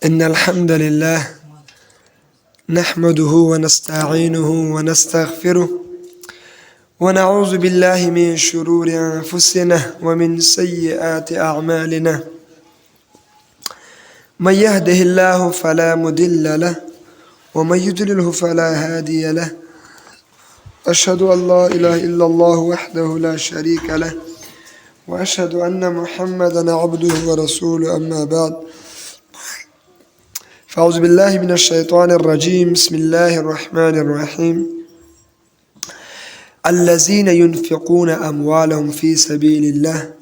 إن الحمد لله نحمده ونستعينه ونستغفره ونعوذ بالله من شرور أنفسنا ومن سيئات أعمالنا. من يهده الله فلا مضل له ومن يضلله فلا هادي له. أشهد أن لا إله إلا الله وحده لا شريك له وأشهد أن محمدا عبده ورسوله. أما بعد، فأعوذ بالله من الشيطان الرجيم. بسم الله الرحمن الرحيم. الذين ينفقون أموالهم في سبيل الله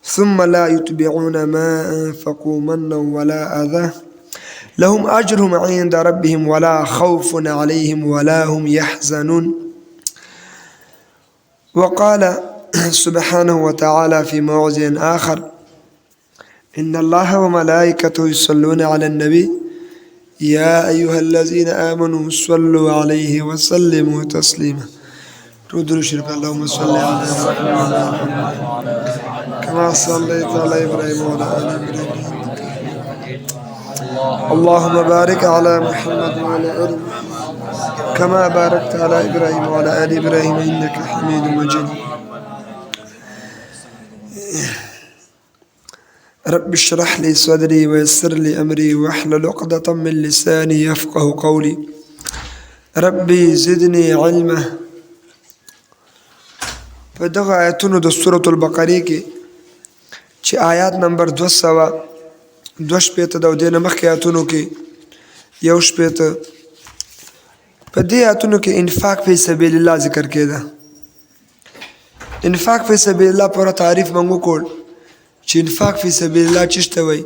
ثم لا يتبعون ما أنفقوا منا ولا أذى لهم أجرهم عند ربهم ولا خوف عليهم ولا هم يحزنون. وقال سبحانه وتعالى في موضع آخر: إن الله وملائكته يصلون على النبي يا أيها الذين آمنوا صلوا عليه وسلموا تسليما. تودر شرك اللهم صل على محمد كما صليت على إبراهيم وعلى آل إبراهيم. اللهم بارك على محمد وعلى آل محمد كما باركت على إبراهيم وعلى آل إبراهيم إنك حميد مجيد. رب اشرح لي صدري ويسر لي أمري واحلل عقدة من لساني يفقه قولي. ربي زدني علما. په دغه آیتونو د سورة البقرې کې چې آیات نمبر 262 د دې نه مخکې آیتونو کې 1 په دې آیتونو کې انفاق فی سبیل الله ذکر کېده. انفاق فی سبیل الله پوره تعریف موږ وکړ چې انفاق فی سبیل الله څه ته وایي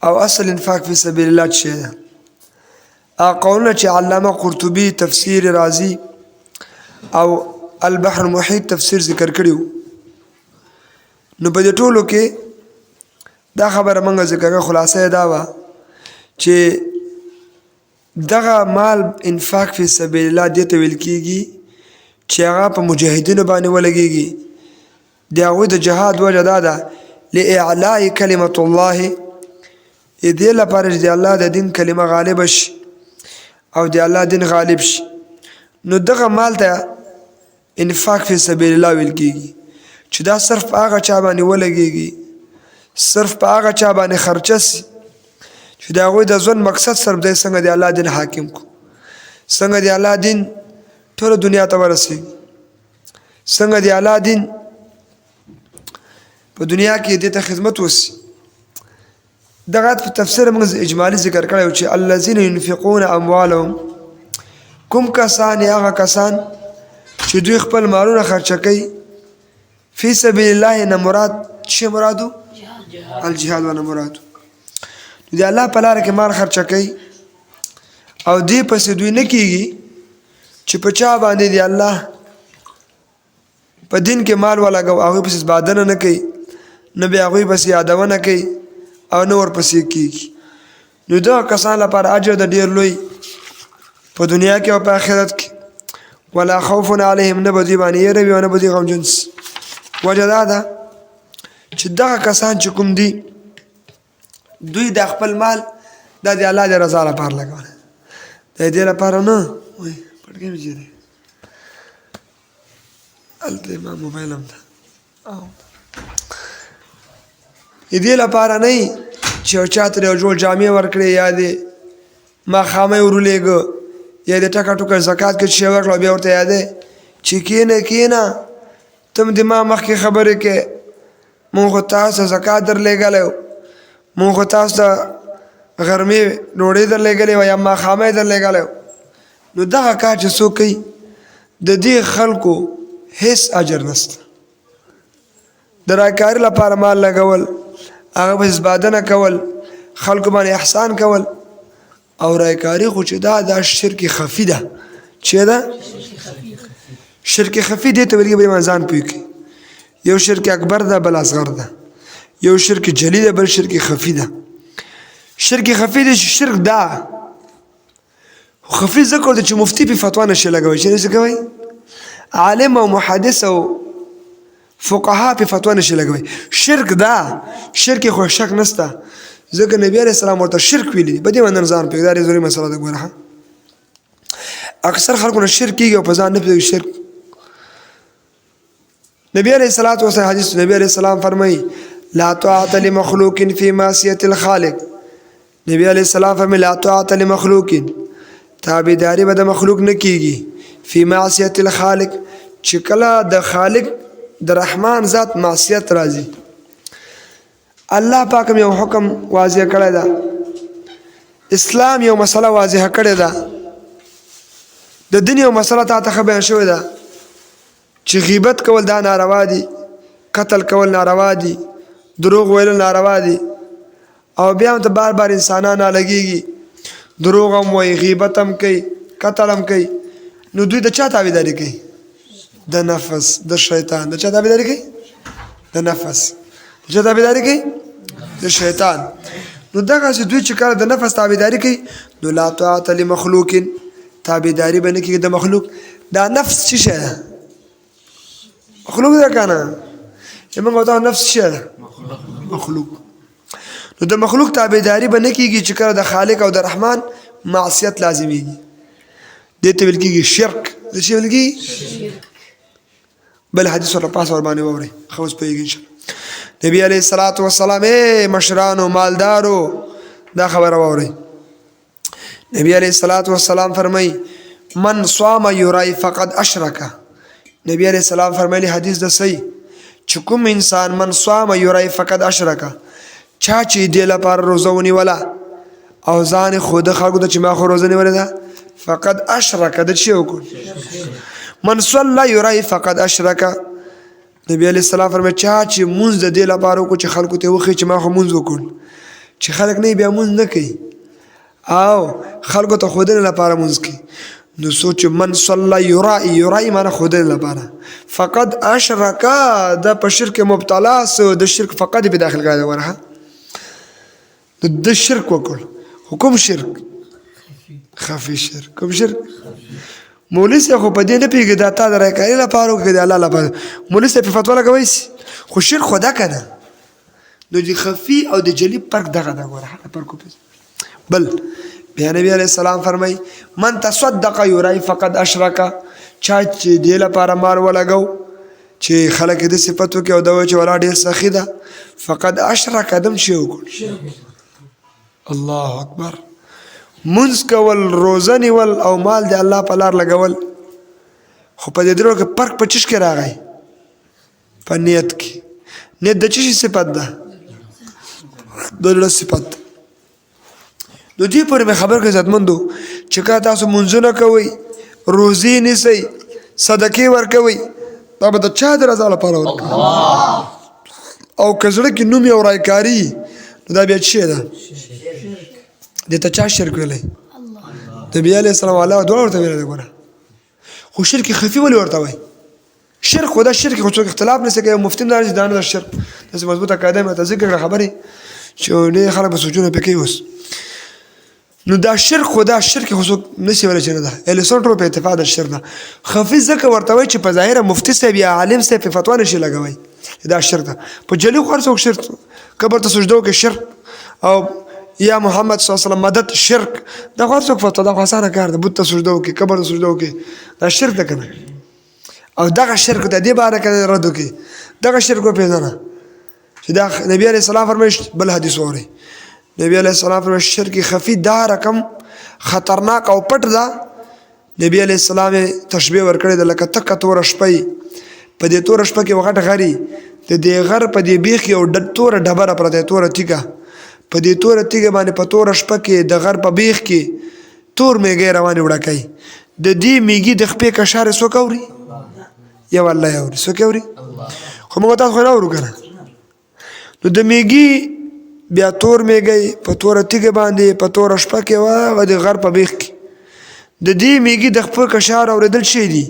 او اصل انفاق فی سبیل الله څه ده. قولونه چې علامه قرطبي تفسیر رازی او البحر المحیط تفسیر ذکر کړیو، نو په دې ټولو کې دا خبره موږ ذکر کړه. خلاصه دا وه چې دغه مال انفاق فی سبیل الله دې ته ویل کېږي چې هغه په مجاهدینو باندې ولګېږي. د هغوی د جهاد وجه دا ده لاعلاء کلمة الله، دې لپاره چې د الله د دین کلمه غالبه شي او د الله دین غالب شي. نو دغه مال ته انفاق فی سبیل الله ویل کېږي چې دا صرف په هغه چا باندې ولګېږي، صرف په هغه چا باندې خرچه سي چې د هغوی د ژوند مقصد صرف دی څنګه د الله دین حاکم کو، څنګه د الله دین ټوله دنیا ته ورسېږي، څنګه د الله دین په دنیا کې دې ته خدمت وسي. دغه په تفسیر موږ اجمالي ذکر کړی چې الذین ينفقون اموالهم، کوم کسان هغه کسان چې دوی خپل مالونه خرچه کوي فی سبیل الله نه مراد څه مرادو؟ الجهاد ونه مرادو. د الله په لاره کې مال خرچه کوي او دې پسې دوی نه کېږي چې په چا باندې دی الله په دین کې مال ولګو، هغوی پسې بادنه نه کوي، نه بیا هغوی پسې یادونه کوي او نه ورپسې کېږي. نو دغه کسان لپاره اجر د ډېر لوی په دنیا کې او په آخرت کې. ولا خوف علیهم، نه به دوی باندې یېره وي او نه به دوی غمجن سي. وجه دا ده چې دغه کسان چې کوم دي دوی د خپل مال دا د الله د رضا لپاره لګولی، د دې لپاره نه وایي پټکۍ مې چېرې هلته ما موبایل هم ده دې لپاره نه چې یو چا ته یو جوړ جامې ورکړې یا دې ماښامۍ ورولېږه یا د ټکه ټوکه زکات کې شی ورکړه بیا ورته یادې چې کېنه تم د ما مخکې خبرې کې مونږ خو تاسو ته زکات درلېږلی، مونږ خو تاسو ته غرمې ډوډۍ درلېږلې وه یا ماښامۍ درلېږلی. نو دغه کار چې څوک کوي د دې خلکو هیڅ اجر نشته. د راکاري لپاره مال لګول، هغه پسې بادنه کول، خلکو باندې احسان کول او رایکاری خو چې دا شرک خفي ده. چې ده شرک خفي دې ته ویل کېږي. ځان پوه کړي، یو شرک اکبر ده بل اصغر ده، یو شرک جلی ده بل شرک خفي ده. شرک خفي ده چې شرک ده خفي ذکر ده چې مفتی په فتوا نشي لګوي، چې نشي کوي عالم او محدث او فقها په فتوا نشي لګوي. شرک ده، شرک خو شک نسته ځکه نبی علیه السلام ورته شرک ویلي په دې باندې ځان پوهېږي دا ډېره ضروري مسله ده ګوره اکثر خلکو نه شرک کېږي او په ځان نه پوهېږي شرک نبی علیه الصلاة والسلام حدیث نبی علیه السلام فرمایي لا طاعة لمخلوق في معصية الخالق نبی علیه السلام فرمایي لا طاعة لمخلوق تابعداري به د مخلوق نه کېږي فی معصیة الخالق چې کله د خالق د رحمان ذات معصیت راځي الله پاک یو حکم واضح کړی ده اسلام یو مسله واضح کړې ده د دین یو مسله تا ته بیان شوې ده چې غیبت کول دا ناروا دي قتل کول ناروا دي دروغ ویل ناروا دي او بیا هم ته بار بار انسانان لګېږي دروغ هم وایي غیبت هم کوي قتل هم کوي نو دوی د چا تابعداري کوي د نفس د شیطان د چا تابعداري کوي د نفس د چا تابعداري کوي د شیطان نو دغسې دوی چې کله د نفس تابعداري کوي نو لا طاعة لمخلوق تابعداري به نه کېږي د مخلوق دا نفس څه شی ده مخلوق ده که نه موږ ورته نفس څه شی ده مخلوق نو د مخلوق تابعداري به نه کېږي چې کله د خالق او د رحمان معصیت لازمیږي دې ته ویل کېږي شرک څه شی ویل کېږي بل حدیث ورته پاس ورباندې واورئ ښه اوس پوهېږي انشاءالله نبی علیه الصلاة والسلام مشرانو مالدارو دا خبره واورئ نبی علیه الصلاة والسلام فرمایي من صام یرای فقد اشرک نبی علیه السلام فرمایلی حدیث ده صحیح چې کوم انسان من صام یرای فقد اشرک چا چې دې لپاره روزه ونیوله او ځان یې خوده خلکو ته چې ما خو روزه نیولې ده فقد اشرک د څه وکړ من صلی یرای فقد اشرک نبی علیه السلام فرمایي چا چې مونځ د دې لپاره وکړو چې خلکو ته وښیي چې ما خو مونځ وکړ چې خلک نه بیا مونځ نه کوي او خلکو ته ښودنې لپاره مونځ کوي نو سوچ من صلی یرای معنی ښودنې لپاره فقد اشرک دا په شرک مبتلا سو د شرک فقط په داخل کړی ورها د شرک وکړ حکم شرک خفي شرک کوم شرک مولوی صاحب خو په دې نه پوهېږي دا تا د رایکاري لپاره وکړي د الله لپاره مولوی صاحب په فتوا لګوی سي خو شرک خو ده که نه نو د خفي او د جلي فرق دغه ده ګوره هغه فرق وپېژنه بل بیا نبی علیه السلام فرمایي من تصدق یرای فقد اشرک چا چې دې لپاره مال ولګو چې خلک یې د صفت وکړي او دا وایي چې ولا ډېر سخي ده فقد اشرک دم شی وکړ الله اکبر منځ کول روزه نیول او مال د الله په لار لګول خو په دې درو کې فرق په چیش کې راغی په نیت کې نیت د چی صفت ده د زړه صفت نو دې پورې مې خبر کړی عزتمندو چې که تاسو منځونه کوئ روزې نیسئ صدقې ورکوئ دا به د چا د رضا لپاره ورکوئ او که زړه کې نوم یې او رایکاري نو دا بیا څه شی ده دې ته چا شرک ویلی نبي علیه السلام الله دواړه ورته ویلی دی ګوره خو شرک خفي ولې ورته وایي شرک خو دا شرک خو څوک اختلاف نه شي کوي مفتي هم دا نه چې دا نه ده شرک داسې مضبوطه قاعده مې ورته ذکر کړه خبرې چې ډېر خلک به سوچونه پکې اوس نو دا شرک خو دا شرک خو څوک نه شي ویلی چې نه ده اهل سنت ټول په اتفاق د شرک ده خفي ځکه ورته وایي چې په ظاهره مفتي صاحب یا عالم صاحب په فتوا نه شي لګوی دا شرک ده په جلي خو هر څوک شرک قبر ته سجده وکړي شرک او یا محمد صلی الله علیه وسلم مدد شرک دا خو هر څوک فتوا دا خو اسانه کار ده بت ته سجده وکړي قبر ته سجده وکړي دا شرک ده که نه او دغه شرک د دې باره کې رد وکړي دغه شرک وپېژنه چې دا نبی علیه السلام فرمایي بل حدیث واورئ نبی علیه السلام فرمایي شرک خفي دا رقم خطرناک او پټ ده نبی علیه السلام یې تشبیه ورکړې ده لکه تکه توره شپه په دې توره شپه کې یو غټ غر د دې غر په دې بیخ یو توره ډبره پرته توره تیږه په دې توره تیږه باندې په توره شپه کې د غر په بیخ کې تور میږی روانې وړکوي د دې میږي د خپې کشارې څوک اوري یو الله یې اوري څوک یې اوري خو موږ تاسو خو نه اورو که نه نو د میږي بیا تور میږی په توره تیږه باندې په توره شپه کې وه د غر په بیخ کې د دې میږي د خپل کشار اورېدل شی دي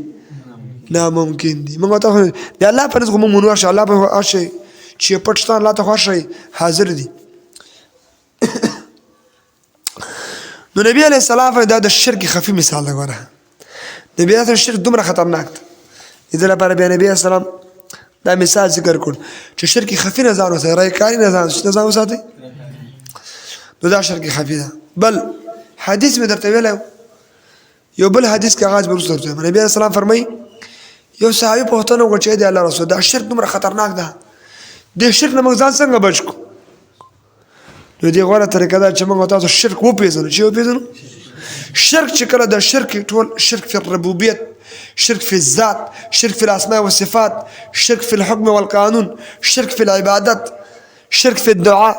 ناممکن دي موږ تاسو د الله په نزد خو موږ منو هر شی الله په هر شی چې پټ شته الله ته خو هر شی حاضر دي نو نبی علیه السلام دا د شرک خفي مثال ده ګوره نبی علیه شرک دومره خطرناک ده دې لپاره بیا نبی علیه السلام دا مثال ذکر کړ چې شرک خفي نه ځان وساتئ رایکاري نه ځان وساتئ نو دا شرک خفي ده. بل حدیث مې درته ویلی یو بل حدیث کې آغاز به وروسته درته وایم. نبي علیه السلام فرمایي یو صحابي پوښتنه وکړه چې دی الله رسول دا شرک دومره خطرناک ده دې شرک نه موږ ځان څنګه بچ کړو؟ نو دې غوره طریقه ده چې موږ تاسو شرک وپېژنو. چې وپېژنو شرک چې کله د شرک ټول شرک فی الربوبیت، شرک فی الذات، شرک فی الاسماء والصفات، شرک فی الحکم والقانون، شرک فی العبادت، شرک فی الدعاء،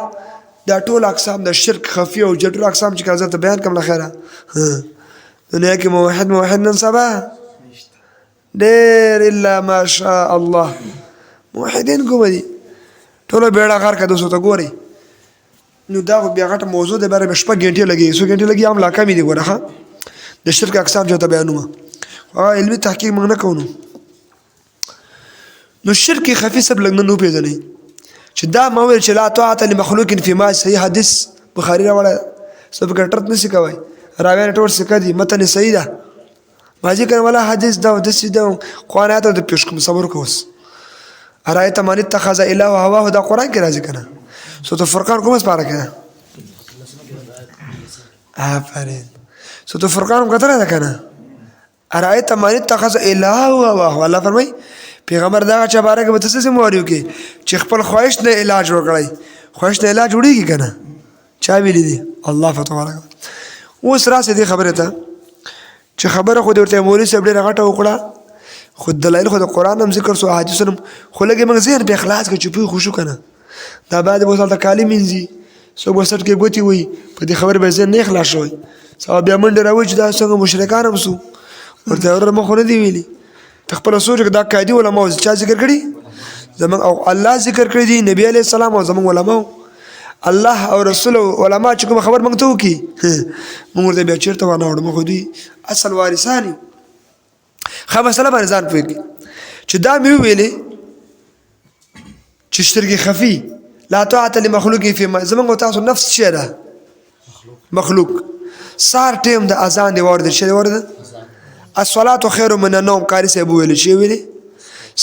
دا ټول اقسام د شرک خفي او جټو اقسام چې کله ته بیان کوم لخيره دنیا کې موحد نن سبا ډېر الا ماشاء الله موحدین کوم دي ټول بیړه غار کده سو ته ګوري. نو دا بیا غټه موضوع ده بره شپه غنټه لګي 100 غنټه لګي هم لا کمی دي ګوره ها د شرک اقسام چې ته بیانوم علمي تحقیق موږ نه کوو. نو شرک خفي سب لګنه نو پیژنې چې دا ما ویل چې لا طاعت لمخلوق فی ما صحیح حدیث بخاری راوړل سب ګټرت نشي کوي راوی ټول څه دي متن صحیح ده ماجی کنه ولا حدیث دا د سیده قرآن آیات د پیش کوم صبر کوس ارایت من اتخذ اله هواه دا قرآن کې راځي کنه سورۃ فرقان کومه سپاره کنه آفرین سورۃ فرقان کتره ده کنه ارایت من اتخذ اله هواه الله فرمای پیغمبر دا چې بارے کې متسه سم وریو کې چې خپل خواهش نه علاج وکړي خواهش نه علاج وړيږي کنه چا ویلي دي الله فتوارک اوس راسه دي خبره ته چې خبره خو ورته مولوی صاحب ډیره غټه وکړه خود دلایل خو د قران هم ذکر سو احادیث هم خو لګي موږ زیر په اخلاص کې چوپي خوشو کنه دا بعد به وصل ته کالی منځي سو وسط کې ګوتی وي په دې خبر به زین نه اخلاص شوی صاحب بیا منډه راوي چې دا څنګه مشرکان هم سو ورته ور مخ نه دی ویلي تخپل سوچ دا قاعده علماء چا ذکر کړي زمون او الله ذکر کړی دي نبی عليه السلام او زمون علماء الله او رسول علماء چې کوم خبر مونږ ته وکي مونږ ورته بیا چیرته ونه وړو مخ دوی اصل وارثانی خو مسله باندې ځان پوهیږي چې دا مې ویلې چې شرک خفي لا طاعت لمخلوق فی ما زمون تاسو نفس شي ده مخلوق سار ټیم د اذان دی ورده شي ورده الصلاه خير من النوم قاری صاحب ویل شي ویلې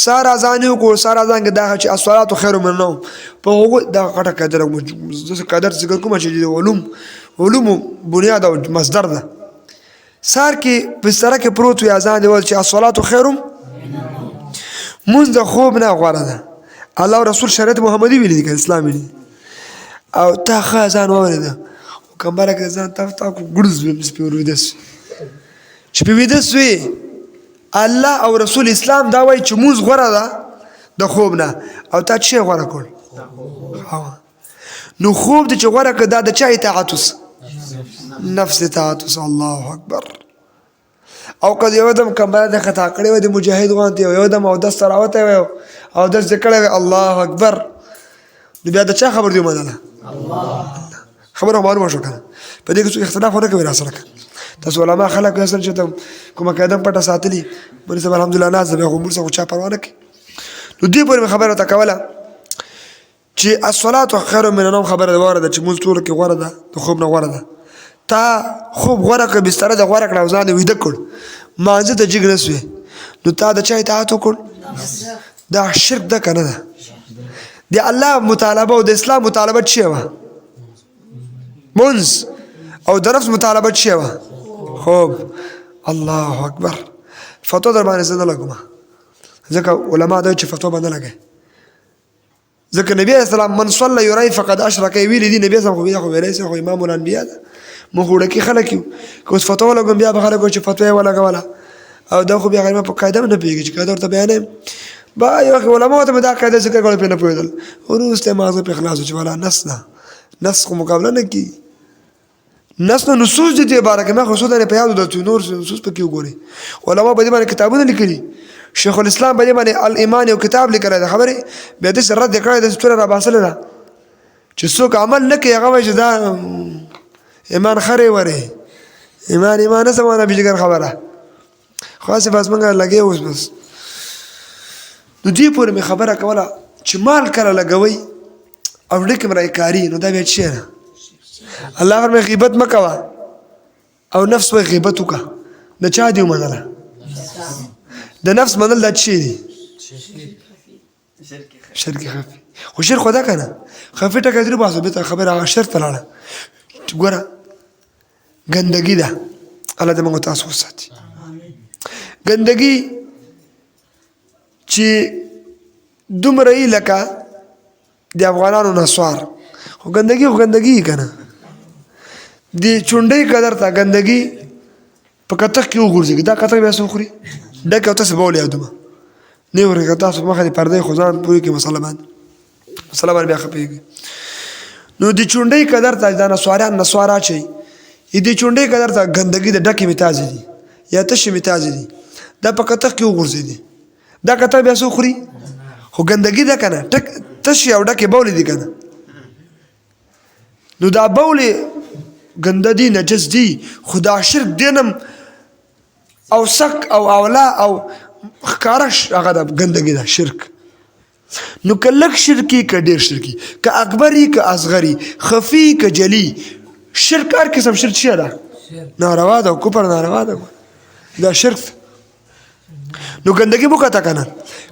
سار اذان کو سار اذان کې دا چې الصلاه خير من النوم په هغه دا غټه قدر ذکر کوم چې علوم بنیاد او مصدر ده سار کې بستر کې پروت وي اذان دی ول چې الصلاه خير منذ خوب نه غوړه ده الله او رسول شریعت محمدي ویلي دي اسلامي او تا خزان ورده کومبره کې ځان تا کو ګړز به سپور ودس چې په ودس وي الله او رسول اسلام دا وایي چې موږ غوړه ده د خوب نه او تا چې غوړه کول نو خوب د چې غوړه کړه د چا اطاعت نفس اطاعت الله اکبر او کله یو دم کومبره د خطا کړي و د مجاهد غونته یو دم او د سراوته او د ذکر الله اکبر نو بیا د چا خبر دی منله الله خبره معلومه شو کنه په دې کې څه اختلاف ونه کوي را سره تاسو علما خلک یې سره چې کومه قدم پټه ساتلی مونږ سره الحمدلله ناز به موږ سره چا پروا نه کوي نو دې پورې خبره تا کوله چې الصلاه خير من النوم خبره ورده چې موږ ټول کې ورده د خوب نه ورده تا خوب غوړه کې بستر د غوړه کړه ځان ویده کړ مانځه ته جګ نسوي نو تا د چا اطاعت وکړ دا شرک ده کنه ده دی الله مطالبه او د اسلام مطالبه چی و منز او د نفس مطالبه چی و خوب الله اکبر فتوا در باندې زنه لګم ځکه علما دا چې فتوا باندې لګي ځکه نبی اسلام من صلى يري فقد اشرك ویل دي نبی اسلام خو ویلای سي خو امام الانبیاء مخوړه کې خلک کو فتوا لګم بیا به خلک چې فتوا ولا غواله او دا خو بیا غیر په قاعده نه پیږي چې قاعده ورته بیانې با یو علماء ته دا قاعده ذکر کول په نه پوهیدل ورسته مازه په اخلاص چې ولا نس خو مقابله نه کی نس نو نصوص دي عبارت ما خو سوده نه پیاده د نور نصوص په کې وګوري علماء په دې باندې کتابونه لیکلي شیخ الاسلام په دې باندې الایمان یو کتاب لیکلی دا خبره به د سر رد کړی د ستوره را باسل ده چې څوک عمل نه کوي هغه چې دا ایمان خره وره ایمان نه سمانه بجګر خبره خاصه بس مونږه لګي اوس بس نو دې پورې مې خبره کوله چې مال کړه لګوي او ډکه مرای کاری نو دا به چی نه الله فرمای غیبت مکوا او نفس و غیبت وکا د چا دی منله د نفس منل د چی دی شرک خفي خو شرک خدا کنه خفي ټکه درو باسو به خبره شرط لاله ګوره ګندګي ده الله دې موږ تاسو وساتي ګندګي چې دومره یې لکه د افغانانو نسوار خو ګندګي که نه د چونډۍ قدر ته ګندګي په کتغ کې وغورځېږي دا کتغ بیا څه وخوري ډکې او تاسې بول یادومه نه ورې که تاسو په مخه د پردی خو ځان پوهېږي مسله باندې بیا خپېږي نو د چونډۍ قدر ته دا نسواریان نسوار اچوي د چونډۍ قدر ته ګندګي د ډکې مې تازې دي یا تشې مې تازې دي دا په کتغ کې وغورځېدي دا کتغ بیا څه وخوري خو ګندګي ده که نه تشې او ډکې بولې دي که نه نو دا بولې ګنده دي نجس دي خو دا شرک دینم او سک او اولا او ښکاره هغه ده ګندګي ده شرک نو که لږ شرکي که ډېر شرکي که اکبري که اصغري خفي که جلي شرک هر قسم شرک څه ده ناروا ده او کفر ناروا ده دا شرک نو ګندګي مو کته که نه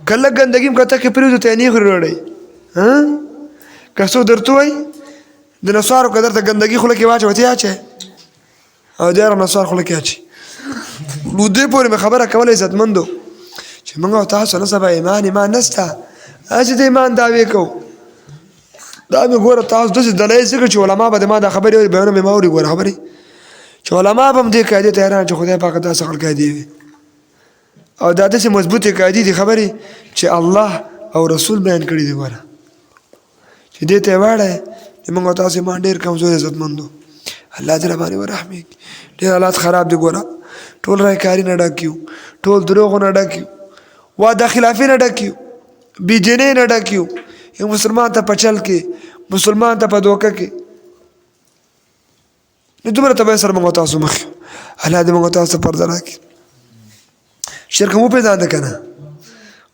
که لږ ګندګي م کته کې پرېږدو ته یې نه خوري ډوډۍ که څوک درته وایي د نسوارو که درته ګندګي خوله کې واچوه ته یې اچوې او دی هم نسوار خوله کې اچي نو دې پورې مې خبره کوله عزتمندو چې موږ او تاسو نه سبا ایمان نشته هسې د ایمان دعوې کوو دا مې ګوره تاسو داسې دلایل ذکر چې علما به د ما دا خبرې اوري بیانونه مې ما اوري ګوره خبرې چې علما به هم دې قاعدې ته حیران چې خدای پاک داسې خلک قاعدې وي او دا داسې مضبوطې قاعدې دي خبرې چې الله او رسول بیان کړي دي ګوره چې دې ته یې واړی د موږ او تاسو ایمان ډېر کمزور عزتمندو الله دې راباندې ورحمېږي ډېر حالات خراب دي ګوره ټول رایکاري نه ډک یو ټول دروغو نه ډک یو واده خلافي نه ډک یو بېدینۍ نه ډک یو یو مسلمان ته په چل کې مسلمان ته په دوکه کې نو دومره طبعې سره موږ تاسو مخ یو الله دې موږ تاسو پرده راکړي شرک مو پېژانده که نه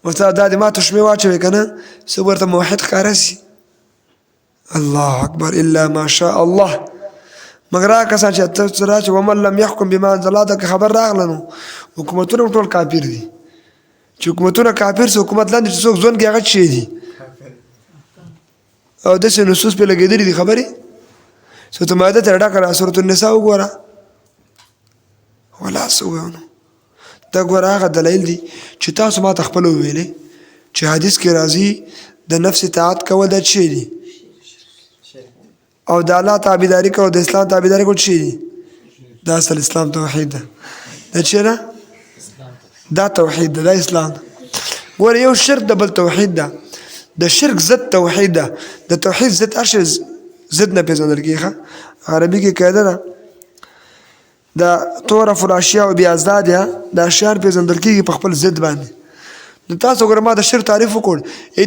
ورته دا دې ما تشبیه واچوې که نه څه ورته موحد ښکاره سي الله اکبر الا ما شاء الله مګر هغه کسان چې ته راچې ومن لم یحکم بما انزل الله ته خبر راغله نو حکومتونه ټول کافر دي چې حکومتونه کافر سي حکومت لاندې چې څوک ژوند کې هغه شی دي او داسې نصوص پې لګېدلي دي خبرې سورة مائده ته ډکه ده سورة النساء وګوره ولا څه ووایو نو دا ګوره هغه دلایل دي چې تاسو ما ته خپله وویلې چې حدیث کې راځي د نفس اطاعت کول دا څه دي او د الله تابعداري کول د اسلام تابعداري کول څه دي دا اصل اسلام توحید ده دا څه ده دا توحید ده دا اسلام ده ګوره یو شرک د بل توحید ده د شرک ضد توحید ده د توحید ضد هر شی ضد نه پېژندل کېږي عربي کې قاعده ده دا تعرف الاشیاء بأضدادها دا اشیاء پېژندل کېږي په خپل ضد باندې نو تاسو ګوره ما د شرک تعریف وکړ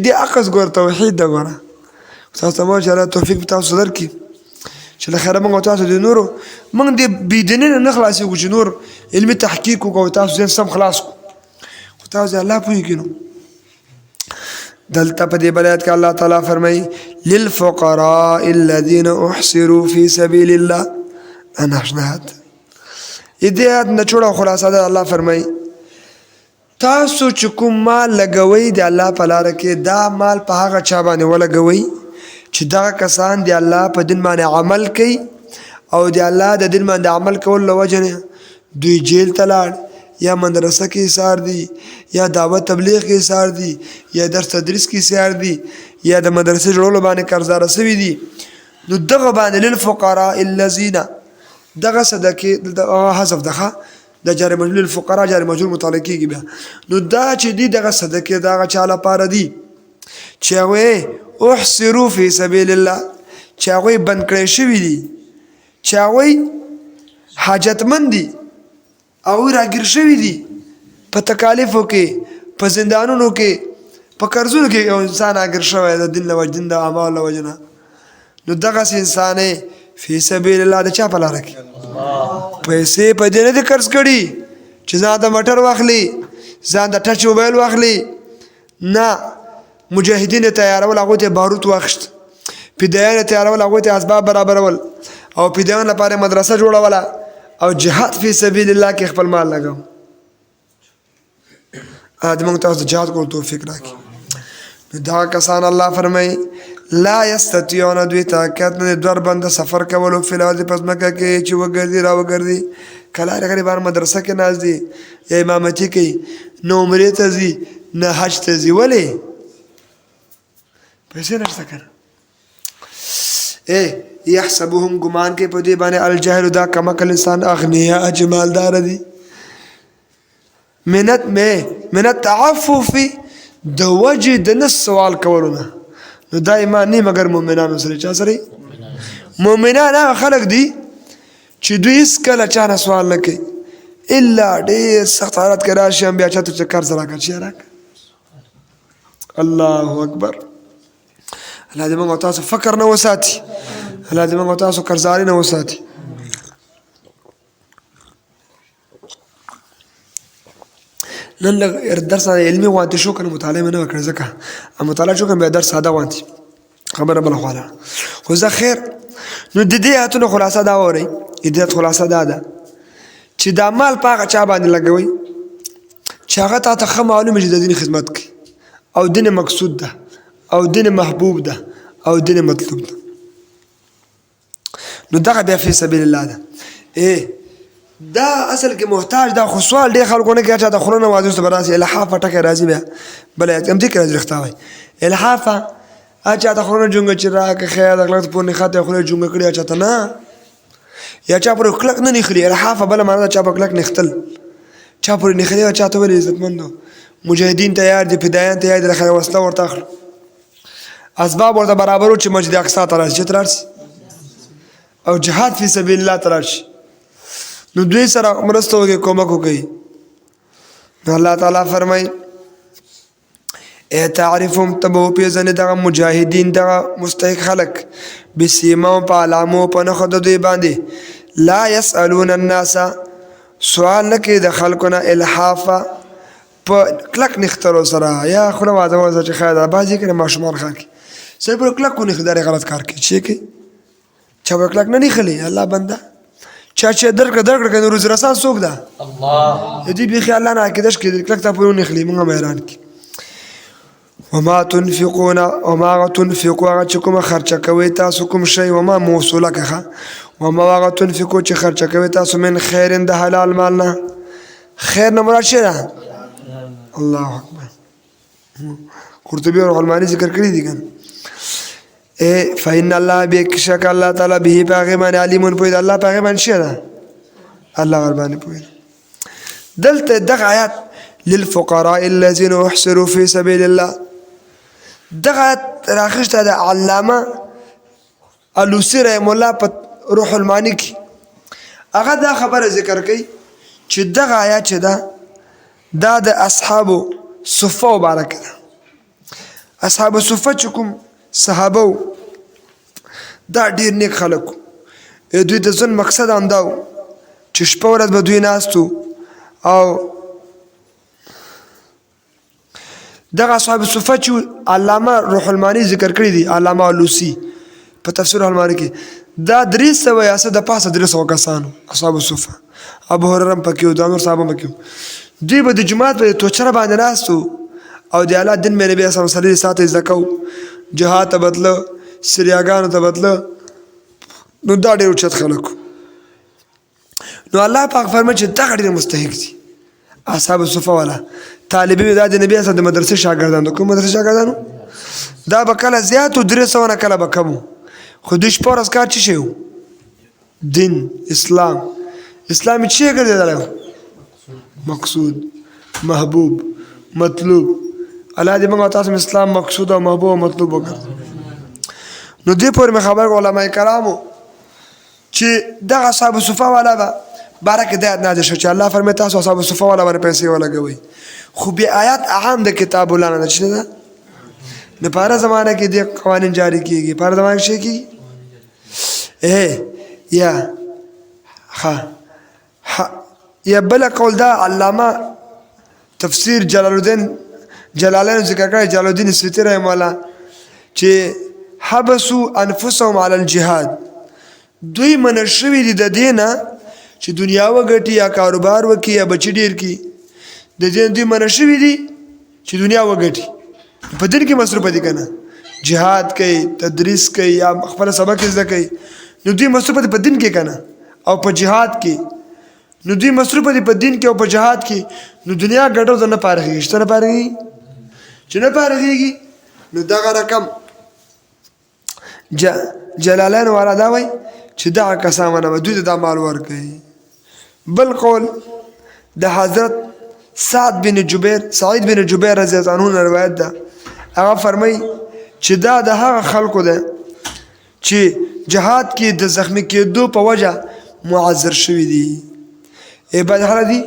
دې عکس ګوره توحید ده ګوره تاسو ته مو چې الله توفیق تاسو درکړي چې له خیره موږ تاسو د نورو موږ د بېدینۍ نه خلاصېږو چې نور علمي تحقیق وکړو تاسو ذهن سم خلاص کړو خو تاسو الله پوهېږي نو دلته په دې بل آیت کې الله تعالی فرمایي للفقراء الذين احصروا في سبيل الله انا اشنهات دې آیت نه جوړه خلاصه ده الله فرمایي تاسو چې کوم مال لګوئ د الله په لاره کې دا مال په هغه چا باندې ولګوئ چې دغه کسان د الله په دین باندې عمل کوي او د الله د دین باندې عمل کول له وجې نه دوی جیل ته لاړ یا مدرسه کې ایثار دي یا دعوت تبلیغ کې ایثار دي یا درس تدریس کې ایثار دي یا د مدرسې جوړولو باندې قرضداره سوي دي نو دغه باندې للفقراء الذين دغه صدقې حذف دغه د جار مجرور للفقراء جار مجرور متعلق کېږي بیا نو دا چې دي دغه صدقې دغه چا لپاره دي چې هغوی احصروا فی سبیل الله چې هغوی بند کړی شوي دي چې هغوی حاجتمند دي او راګیر شوي دي په تکالیفو کې په زندانونو کې په قرضونو کې یو انسان راګیر شوی د دین له وجې دین د اعمالو له وجې نه نو دغسې انسان یې فی سبیل الله د چا په لاره کې پیسې په دې نه دي قرض کړي چې ځان د موټر واخلي ځان د ټچ موبایل واخلي نه مجاهدین یې تیارول هغوی ته باروت واخیست فدایان یې تیارول هغوی ته اسباب برابرول او فدایان لپاره مدرسه جوړوله او جهاد فی سبیل الله کې خپل مال لګاو د موږ تاسو جهاد کولو توفیق راکړي نو دا کسان الله فرمایي لا یستطیعون دوی طاقت نه ضربا د سفر کولو فی الارض پس مکه کې چې وګرځي را وګرځي کله غریبان مدرسه کې ناز دي یا امامتي کوي نو عمرې ته ځي نه حج ته ځي ولې پیسې نشته کنه یحسبهم ګمان کې په دې باندې الجاهل دا کمکل انسان اغنیا اجمالدار دي من التعفف د وجه د نس سوال کولونه نو دا ایمان نه مگر مؤمنانو سره چا سره مؤمنان هغه خلق دي چې دوی هیڅ کله چا نه سوال نه کوي الا ډېر سخت حالت کې راشي بیا چاته چکر سره راکړي چې راک الله اکبر الله دې موږ تاسو فکر نه وساتي الله دې موږ تاسو قرضاري نه وساتي نن درس علمي وانت شو کنه مطالعه نه وکړه ځکه مطالعه شو کنه به درس ساده وانت خبره بل خواله خو زه خیر نو د دې اتونو خلاصه دا وره دې خلاصه دا ده چې د مال پاغه چا باندې لګوي چې هغه ته معلومه چې د دین خدمت کوي او دین مقصود ده او دین محبوب ده او دین مطلوب ده نو دغه بیا فی سبیل الله ده دا اصل کې محتاج دا خو سوال ډېر خلکو نه کوي چې د خلونو واځو ته براسي الحافه ټکه راځي بیا بل هم دې کې راځي ښتاوي الحافه اچا د خلونو جونګ چې راکه خیر د غلط په نه خاطه خلونو جونګ کړی اچا نه یا چا پر کلک نه نخلی الحافه بل معنا چا پر کلک نختل چا پر نخلی چا ته ول عزتمندو مجاهدین تیار دي فدایان تیار دي خیر وسله ورته اخلو اسباب ورته برابرو چې مسجد اقصی ته راشي او جهاد فی سبیل الله تراشي نو دوی سره مرسته وکي کومک وکي نو الله تعالی فرمای تعرفهم تبو پیزن دغه مجاهدین دغه مستحق خلق بسیمو په علامو په نخو د دوی باندې لا يسالون الناس سوال نه کوي د خلکونه الحافه په کلک نختلو سره یا خو واځه چې خیر بازي کړي ماشومان خاکي سر پر کلک کو نخدار غلط کار کوي چې کی چا پر کلک نه نخلي الله بنده چا چې درک کنه روز رسان څوک ده الله دې به خیال نه کېدش کې کلک ته پرونه نخلي موږ مهران کی وما تنفقون وما تنفقوا چکم خرچه کوي تاسو کوم شی وما موصوله که وما تنفقوا چې خرچه کوي تاسو من خیر د حلال مالنا خیر نه مراد شه الله اکبر قرطبي او علماني ذکر کړی دي کنه فإن الله بكشك الله تعالی به پیغمبر علیمون پوی الله پیغمبر شه الله غربانی پوی دلته دغه آیات للفقراء الذين احصروا في سبيل الله دغه راخشته د علامه الوسی رحم الله په روح المانی کې هغه دا خبره ذکر کوي چې دغه آیات چې دا د اصحاب صفه مبارک ده اصحاب صفه چې کوم صحابه دا ډیر نیک خلک دوی د ځن مقصد هم دا چې شپه ورځ به دوی ناستو او دغه اصحاب صفه چې علامه روح المانی ذکر کړی دی علامه الوسی په تفسیر المانی کې دا 300 یا څه د پاسه 300 کسانو اصحاب صفه ابو هريره پکې او د نور صحابه پکې دوی به د جماعت په توچره باندې ناستو او د الله دین مې نبی صلی الله علیه وسلم زکاو جهاد ته بدله سریاګانو ته بدله نو دا ډېر اوچت خلک نو الله پاک فرمایي چې دا ډېر مستحق دي اصحاب صفه والا طالبین د نبی صلی الله علیه وسلم مدرسې شاګردانو کوم مدرسې شاګردانو دا به کله زیاتو 300 نه کله به کم خو دوی شپورس کار چی شو دین اسلام چی ګرځیدل مقصود محبوب مطلوب الله دې موږ تاسو اسلام مقصود او محبوب او مطلوب وکړو نو دې پورې خبر علماء کرامو چې دغه اصحاب صفه والا به بارک دې نازل شو چې الله فرمایي تاسو اصحاب صفه والا باندې پیسې ولګوي خو به آیات عام د کتاب الله نه شته ده نه په زمانه کې د قوانین جاری کیږي په زمانه کې شي یا یا بل قول دا علامه تفسیر جلالین ذکر کړی جلال الدین سیوطی رحمه الله چې حبسوا انفسهم على الجهاد دوی منشوي دي د دینه چې دنیا وګټي یا کاروبار وکي یا بچی ډیر کی د دین دوی منشوي دي چې دنیا وګټي په دین کې مصروف دي کنه جهاد کوي تدریس کوي یا خپل سبق زده کوي نو دوی مصروف دي په دین کې کنه او په جهاد کې نو دوی مصروف دي په دین کې او په جهاد کې نو دنیا ګټو نه پارهږي شته نه پارهږي چې نه پارهږي نو دغه رقم جلالین والا دا وای چې دغه کسانو دوی ته دا مال ورکوي. بل قول د حضرت سعید بن جبیر رضی الله عنه روایت ده هغه فرمای چې دا د هغه خلکو ده چې جهاد کې د زخمی کېدو په وجه معذر شوي دي. عبادت حاله دي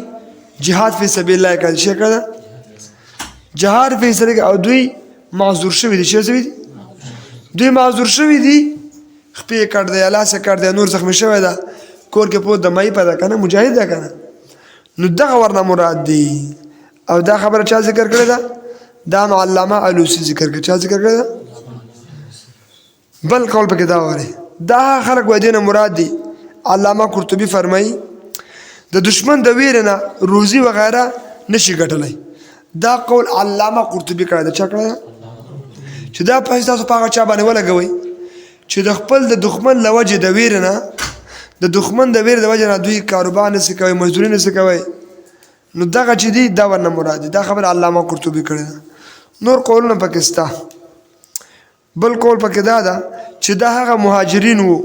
جهاد فی سبیل الله کې شي کړه جهاد فی سبیل او دوی معذور شوي دي. چې شوي دي دوی معذور شوي دي خپې کړ دی الله سره کړ دی نور زخمی شوی ده کور کې پوت د مای پیدا کنه مجاهد ده کنه نو دغه ورنه مراد دي. او دا خبره چا ذکر کړی ده دا علامه علوسی ذکر کړی چا ذکر کړی ده بل قول پکې دا وره دا خلق و دینه مراد دي. علامه قرطبي فرمایي د دشمن د ویرنه روزي وغیرہ نشي ګټلای. دا قول علامه قرطبي کړی ده چا کړی چې دا پیسې تاسو په هغه چا باندې ولګوي چې د خپل د دښمن لوجه د ویرنه د دښمن د ویر د وجه نه دوی کاروبار نه سي کوي مزدوري نه سي کوي نو دغه چې دی دا ورنه مراد دي. دا خبر علامه قرطبي کړی ده. نور قولونه پاکستان بل قول پکې دا ده چې دا هغه مهاجرین وو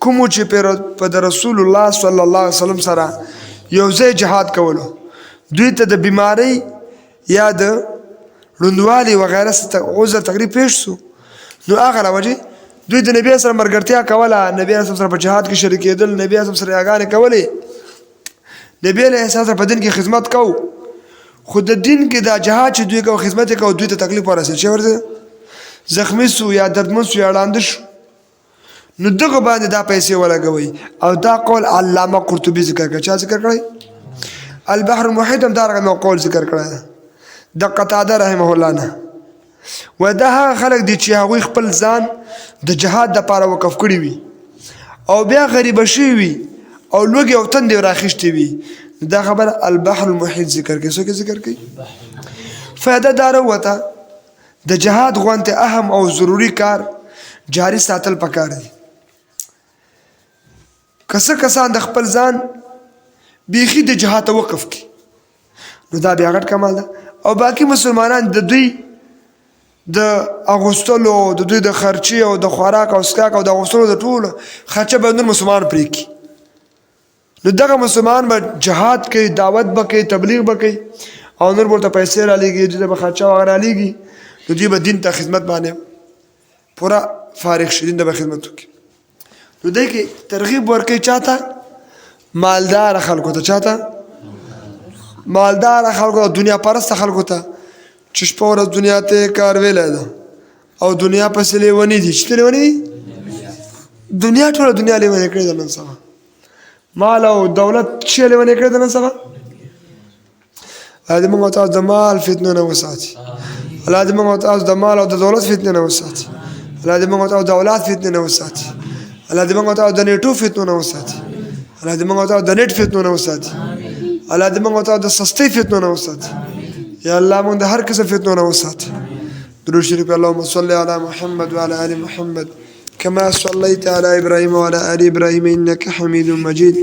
کوم چې په د رسول الله صلی الله علیه وسلم سره یو ځای جهاد کولو دوی ته د بیماری یا د روندوالي وغیرہ عذر تقریب پیښ سو نو هغه راوجه دوی د نبی سره مرګرتیا کوله نبی سره په جهاد کې شریک کېدل نبی سره یاګانې کولې نبی له احساس په دین کې خدمت کو خود د دین کې دا جهاد چې دوی کو خدمت کو دوی ته تکلیف ورسېد چې ورته زخمی سو یا دردمن سو یا لاندې شو نو دغه باندې دا پیسې ولګوي. او دا قول علامه قرطبي ذکر کړ چا ذکر کړی البحر المحیط هم دا رقم قول ذکر کړی د قتاده رحمه الله نه و دا هغه خلک دي چې هغوی خپل ځان د جهاد لپاره وقف کړي وي او بیا غریبه شوي وي او لوږې او تندې راخیستې وي دا خبره البحر المحیط ذکر کوي. څوک ذکر کوي فایده دا راوته د جهاد غوانته اهم او ضروری کار جاری ساتل پکار دي. کسان د خپل ځان بیخي د جهاد ته وقف کړي نو دا بیا غټ کمال ده. او باقی مسلمانان د دوی د اغوستلو د دوی د خرچي او د خوراک او سکاک او د اغوستلو د ټول خرچه به نور مسلمان پرې کړي نو دغه مسلمان به جهاد کوي دعوت به کوي تبلیغ به کوي او نور ورته پیسې را لېږي دوی به خرچه وغیره لېږي نو دوی به دین ته خدمت باندې پورا فارغ شي دین ته به خدمت وکړي. نو دی کې ترغیب ورکوي چاته مالدار خلکو ته چاته مالدار خلکو دنیا پرست خلکو ته چې شپه ورځ دنیا ته کار ویلی ده او دنیا پسې لیوني دي چې لیوني دي دنیا ټوله دنیا لیونې کړې ده نن سبا مال او دولت شی لیونې کړې ده نن سبا. الله دې موږ تاسو د مال فتنو نه وساتي الله دې موږ تاسو د مال او د دولت فتنې نه وساتي الله دې موږ تاسو د اولاد فتنې نه وساتي الله دې موږ تاسو د نیټو فتنو نه وساتي الله دې موږ تاسو د نیټ فتنو نه وساتي الله دې موږ تاسو د سستۍ فتنو نه وساتي یا الله موږ د هر قسم فتنو نه وساتي. درود شریف اللهم صل علی محمد وعلى ال محمد كما صليت على ابراهيم وعلى ال ابراهيم انك حميد مجيد.